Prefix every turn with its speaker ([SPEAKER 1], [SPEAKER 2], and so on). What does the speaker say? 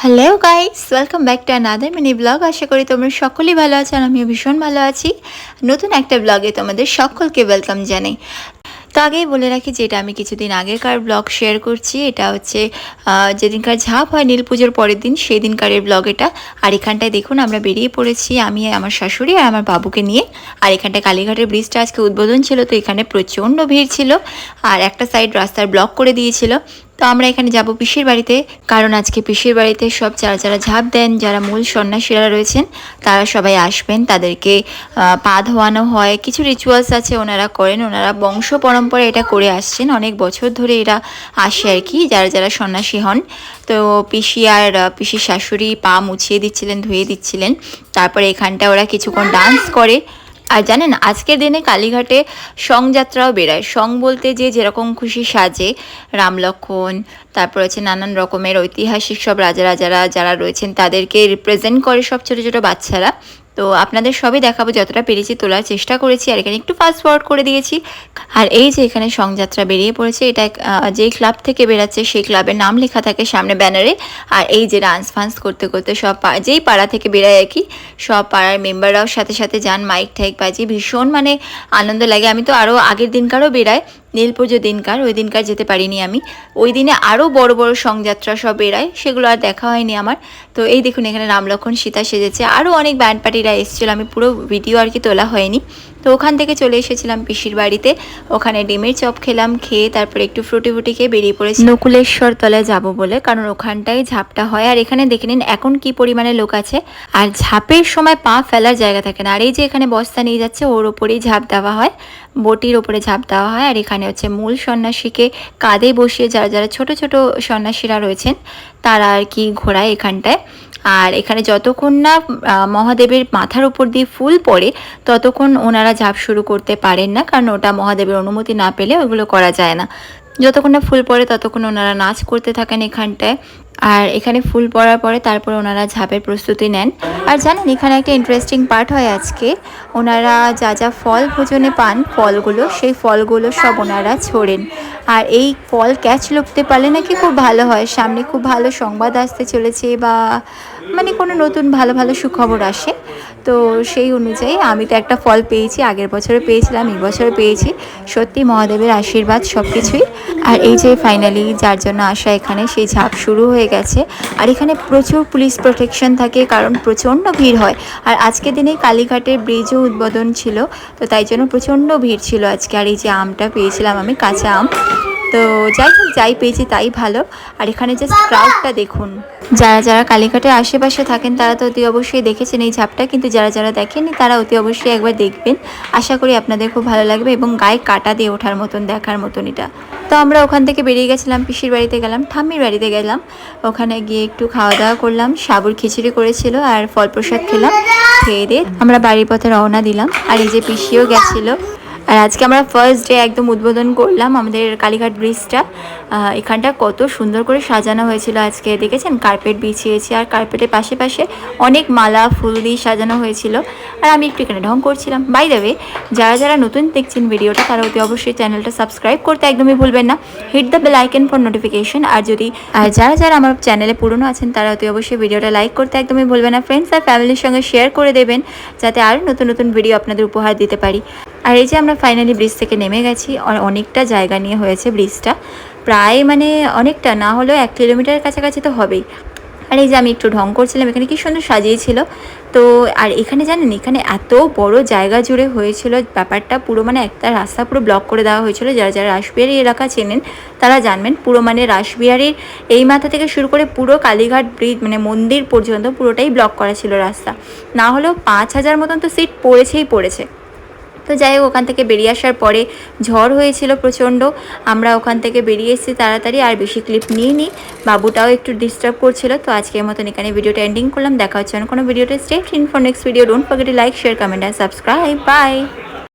[SPEAKER 1] Hello guys, welcome back to another mini blog. আশা করি তোমরা সকলেই ভালো আছো আর আমিও ভীষণ ভালো আছি। নতুন একটা ব্লগে তোমাদের সকলকে ওয়েলকাম জানাই। তো আগেই বলে রাখি যে এটা আমি কিছুদিন আগেকার ব্লগ শেয়ার করছি। এটা হচ্ছে যেদিনকার ঝাঁপ হয় নীল পুজোর পরের দিন, সেই দিনকারের ব্লগ এটা। আর এখানটায় দেখুন আমরা বেরিয়ে পড়েছি, আমি আমার শাশুড়ি আর আমার বাবুকে নিয়ে। আর এখানটায় কালীঘাটের ব্রিজটা আজকে উদ্বোধন ছিল, তো এখানে প্রচণ্ড ভিড় ছিল আর একটা সাইড রাস্তার ব্লক করে দিয়েছিল। তো আমরা এখানে যাব পিসির বাড়িতে, কারণ আজকে পিসির বাড়িতে সব যারা যারা ঝাঁপ দেন, যারা মূল সন্ন্যাসীরা রয়েছেন তারা সবাই আসবেন। তাদেরকে পা ধোয়ানো হয়, কিছু রিচুয়ালস আছে ওনারা করেন, ওনারা বংশ পরম্পরা এটা করে আসছেন, অনেক বছর ধরে এরা আসে আর কি, যারা যারা সন্ন্যাসী হন। তো পিসি আর পিসির শাশুড়ি পা মুছিয়ে দিচ্ছিলেন, ধুয়ে দিচ্ছিলেন। তারপরে এখানটা ওরা কিছুক্ষণ ডান্স করে। আর জানেন আজকের দিনে কালীঘাটে সংযাত্রাও বেরায়। সং বলতে যে যেরকম খুশি সাজে, রাম লক্ষ্মণ, তারপর হচ্ছে নানান রকমের ঐতিহাসিক সব রাজা রাজারা যারা রয়েছেন তাদেরকে রিপ্রেজেন্ট করে সব ছোটো ছোটো বাচ্চারা। তো আপনাদের সবই দেখাবো, যতটা পেরেছি তোলার চেষ্টা করেছি। আর এখানে একটু ফাস্ট ফরওয়ার্ড করে দিয়েছি। আর এই যে এখানে সংযাত্রা বেরিয়ে পড়েছে, এটা যেই ক্লাব থেকে বেরাচ্ছে সেই ক্লাবের নাম লেখা থাকে সামনে ব্যানারে। আর এই যে ডান্স ফান্স করতে করতে সব যেই পাড়া থেকে বেরায় আর কি, সব পাড়ার মেম্বাররাও সাথে সাথে যান, মাইক ঠাইক বাজিয়ে ভীষণ মানে আনন্দ লাগে। আমি তো আরও আগের দিনকারও বেরায়, নীল পুজো দিনকার, ওই দিনকার যেতে পারিনি আমি। ওই দিনে আরও বড় বড় সংযাত্রা সব বেরায়, সেগুলো আর দেখা হয়নি আমার। তো এই দেখুন এখানে রাম লক্ষ্মণ সীতা সেজেছে, আরও অনেক ব্যান্ড পার্টিরা এসেছিলো, আমি পুরো ভিডিও আর কি তোলা হয়নি। তো ওখান থেকে চলে এসেছিলাম পিসির বাড়িতে, ওখানে ডিমের চপ খেলাম, খেয়ে তারপরে একটু ফ্রুটি ফুটি খেয়ে বেরিয়ে পড়েছি নকুলেশ্বর তলায় যাব বলে, কারণ ওখানটায় ঝাঁপটা হয়। আর এখানে দেখে নিন এখন কি পরিমাণে লোক আছে। আর ঝাঁপের সময় পা ফেলার জায়গা থাকে না। আর এই যে এখানে বস্তা নিয়ে যাচ্ছে, ওর ওপরেই ঝাঁপ দেওয়া হয়, বটির ওপরে ঝাঁপ দেওয়া হয়। আর এখানে হচ্ছে মূল সন্ন্যাসীকে কাঁধে বসিয়ে যারা যারা ছোট ছোট সন্ন্যাসীরা রয়েছেন তারা আর কি ঘোরায় এখানটায়। আর এখানে যতক্ষণ না মহাদেবের মাথার উপর দিয়ে ফুল পড়ে ততক্ষণ ওনারা ঝাঁপ শুরু করতে পারেন না, কারণ ওটা মহাদেবের অনুমতি না পেলে ওইগুলো করা যায় না। যতক্ষণ না ফুল পড়ে ততক্ষণ ওনারা নাচ করতে থাকেন এখানটায়। আর এখানে ফুল পড়ার পরে তারপর ওনারা ঝাঁপের প্রস্তুতি নেন। আর জানেন এখানে একটা ইন্টারেস্টিং পার্ট হয় আজকে, ওনারা যা যা ফল ভোজনে পান, ফলগুলো, সেই ফলগুলো সব ওনারা ছোড়েন। আর এই ফল ক্যাচ লুকতে পারলে নাকি খুব ভালো হয়, সামনে খুব ভালো সংবাদ আসতে চলেছে, বা মানে কোনো নতুন ভালো ভালো সুখবর আসে। তো সেই অনুযায়ী আমি তো একটা ফল পেয়েছি, আগের বছরে পেয়েছিলাম, এই বছরে পেয়েছি। সত্যি মহাদেবের আশীর্বাদ সব কিছুই। আর এই যে ফাইনালি যার জন্য আসা এখানে, সেই ঝাঁপ শুরু হয়ে গেছে। আর এখানে প্রচুর পুলিশ প্রোটেকশন থাকে, কারণ প্রচণ্ড ভিড় হয়। আর আজকের দিনে কালীঘাটের ব্রিজও উদ্বোধন ছিল, তো তাই জন্য প্রচণ্ড ভিড় ছিল আজকে। আর এই যে আমটা পেয়েছিলাম আমি, কাঁচা আম। তো যাই হোক, যাই পেয়েছি তাই ভালো। আর এখানে জাস্ট ক্রাউডটা দেখুন, যারা যারা কালীঘাটের আশেপাশে থাকেন তারা তো অতি অবশ্যই দেখেছেন এই ঝাঁপটা, কিন্তু যারা যারা দেখেননি তারা অতি অবশ্যই একবার দেখবেন। আশা করি আপনাদের খুব ভালো লাগবে এবং গায়ে কাটা দিয়ে ওঠার মতন, দেখার মতন এটা। তো আমরা ওখান থেকে বেরিয়ে গেছিলাম, পিসির বাড়িতে গেলাম, ঠাম্মির বাড়িতে গেলাম। ওখানে গিয়ে একটু খাওয়া দাওয়া করলাম, সাবুর খিচুড়ি করেছিল আর ফল প্রসাদ খেলাম। খেয়ে দিয়ে আমরা বাড়ির পথে রওনা দিলাম। আর এই যে পিসিও গেছিলো। আর আজকে আমরা ফার্স্ট ডে একদম উদ্বোধন করলাম আমাদের কালীঘাট ব্রিজটা। এখানটা কত সুন্দর করে সাজানো হয়েছিল আজকে, দেখেছেন কার্পেট বিছিয়েছি, আর কার্পেটের পাশে পাশে অনেক মালা ফুল দিয়ে সাজানো হয়েছিল। আর আমি একটু এখানে ঢং করছিলাম। বাই দ্য ওয়ে, যারা যারা নতুন দেখছেন ভিডিওটা তারা অতি অবশ্যই চ্যানেলটা সাবস্ক্রাইব করতে একদমই ভুলবেন না, hit the bell icon for notification. আর যারা যারা আমার চ্যানেলে পুরনো আছেন তারা অতি অবশ্যই ভিডিওটা লাইক করতে একদমই ভুলবেন না, ফ্রেন্ডস আর ফ্যামিলির সঙ্গে শেয়ার করে দেবেন, যাতে আরও নতুন নতুন ভিডিও আপনাদের উপহার দিতে পারি। আর এই যে আমরা ফাইনালি ব্রিজ থেকে নেমে গেছি। অনেকটা জায়গা নিয়ে হয়েছে ব্রিজটা, প্রায় মানে অনেকটা না হলেও 1 কিলোমিটারের কাছাকাছি তো হবেই। আর এই যে আমি একটু ঢং করছিলাম, এখানে কি সুন্দর সাজিয়েছিল। তো আর এখানে জানেন এখানে এত বড় জায়গা জুড়ে হয়েছিল ব্যাপারটা, পুরো মানে একটা রাস্তা পুরো ব্লক করে দেওয়া হয়েছিল। যারা যারা রাসবিহারি এলাকা চেনেন তারা জানবেন, পুরো মানে রাসবিহারির এই মাথা থেকে শুরু করে পুরো কালীঘাট ব্রিজ মানে মন্দির পর্যন্ত পুরোটাই ব্লক করা ছিল রাস্তা। না হলেও 5000 মতন তো সিট পড়েছে। তো যাই হোক, ওখান থেকে বেরিয়ে আসার পরে ঝড় হয়েছিল প্রচণ্ড। আমরা ওখান থেকে বেরিয়ে এসেছি তাড়াতাড়ি, আর বেশি ক্লিপ নিয়ে নিই, বাবুটাও একটু ডিস্টার্ব করছিল। তো আজকের মতন এখানে ভিডিওটা এন্ডিং করলাম। দেখা হচ্ছে অন্য কোনো ভিডিওতে। Stay tuned for next video. Don't forget to like, share, comment and subscribe. By.